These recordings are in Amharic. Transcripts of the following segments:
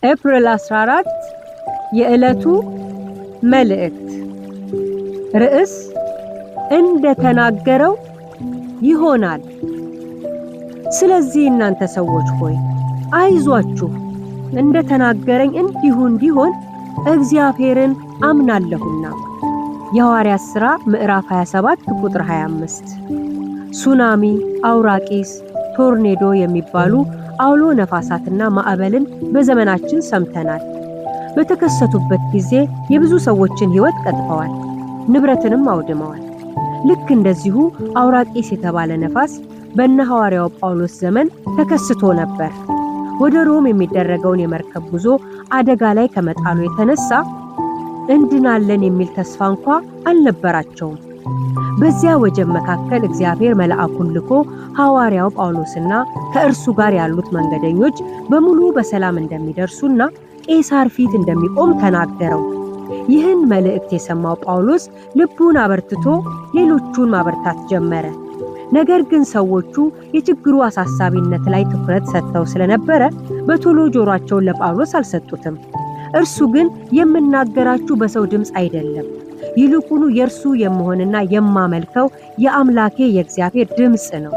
ኤፕሪል 14 የዕለቱ መልእክት ርዕስ እንደተናገረው ይሆናል። ስለዚህ እናንተ ሰዎች ሆይ አይዟችሁ፣ እንደተናገረኝ እንዲሁ እንዲሆን እግዚአብሔርን አምናለሁና። የሐዋርያት ሥራ ምዕራፍ 27 ቁጥር 25። ሱናሚ፣ አውራቂስ፣ ቶርኔዶ የሚባሉ አውሎ ነፋሳትና ማዕበልን በዘመናችን ሰምተናል። በተከሰቱበት ጊዜ የብዙ ሰዎችን ሕይወት ቀጥፈዋል፣ ንብረትንም አውድመዋል። ልክ እንደዚሁ አውራቂስ የተባለ ነፋስ በእነ ሐዋርያው ጳውሎስ ዘመን ተከስቶ ነበር። ወደ ሮም የሚደረገውን የመርከብ ጉዞ አደጋ ላይ ከመጣሉ የተነሳ እንድናለን የሚል ተስፋ እንኳ አልነበራቸውም። በዚያ ወጀብ መካከል እግዚአብሔር መልአኩን ልኮ ሐዋርያው ጳውሎስና ከእርሱ ጋር ያሉት መንገደኞች በሙሉ በሰላም እንደሚደርሱና ቄሳር ፊት እንደሚቆም ተናገረው። ይህን መልእክት የሰማው ጳውሎስ ልቡን አበርትቶ ሌሎቹን ማበርታት ጀመረ። ነገር ግን ሰዎቹ የችግሩ አሳሳቢነት ላይ ትኩረት ሰጥተው ስለነበረ በቶሎ ጆሮአቸውን ለጳውሎስ አልሰጡትም። እርሱ ግን የምናገራችሁ በሰው ድምፅ አይደለም፣ ይልቁኑ የእርሱ የምሆንና የማመልከው የአምላኬ የእግዚአብሔር ድምፅ ነው።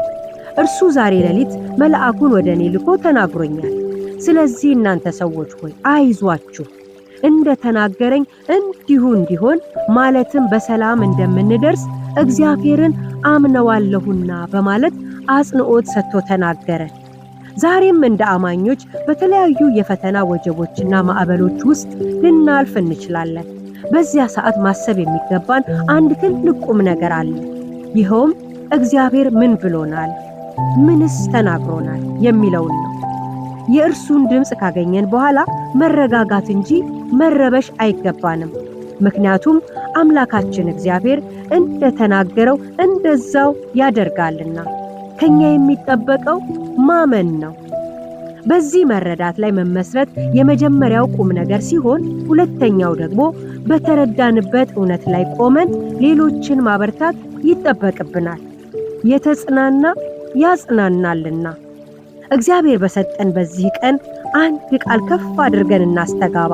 እርሱ ዛሬ ሌሊት መልአኩን ወደ እኔ ልኮ ተናግሮኛል። ስለዚህ እናንተ ሰዎች ሆይ አይዟችሁ፣ እንደተናገረኝ እንዲሁ እንዲሆን ማለትም በሰላም እንደምንደርስ እግዚአብሔርን አምነዋለሁና በማለት አጽንዖት ሰጥቶ ተናገረ። ዛሬም እንደ አማኞች በተለያዩ የፈተና ወጀቦችና ማዕበሎች ውስጥ ልናልፍ እንችላለን። በዚያ ሰዓት ማሰብ የሚገባን አንድ ትልቅ ቁም ነገር አለ። ይኸውም እግዚአብሔር ምን ብሎናል፣ ምንስ ተናግሮናል የሚለውን ነው። የእርሱን ድምፅ ካገኘን በኋላ መረጋጋት እንጂ መረበሽ አይገባንም። ምክንያቱም አምላካችን እግዚአብሔር እንደተናገረው እንደዛው ያደርጋልና። ከኛ የሚጠበቀው ማመን ነው። በዚህ መረዳት ላይ መመስረት የመጀመሪያው ቁም ነገር ሲሆን፣ ሁለተኛው ደግሞ በተረዳንበት እውነት ላይ ቆመን ሌሎችን ማበርታት ይጠበቅብናል። የተጽናና ያጽናናልና። እግዚአብሔር በሰጠን በዚህ ቀን አንድ ቃል ከፍ አድርገን እናስተጋባ።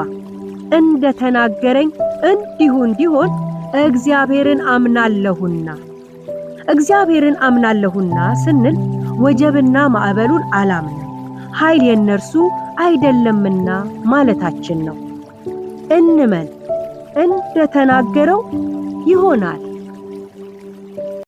እንደተናገረኝ እንዲሁ እንዲሆን እግዚአብሔርን አምናለሁና። እግዚአብሔርን አምናለሁና ስንል ወጀብና ማዕበሉን አላምንም፣ ኃይል የነርሱ አይደለምና ማለታችን ነው። እንመን፣ እንደተናገረው ይሆናል።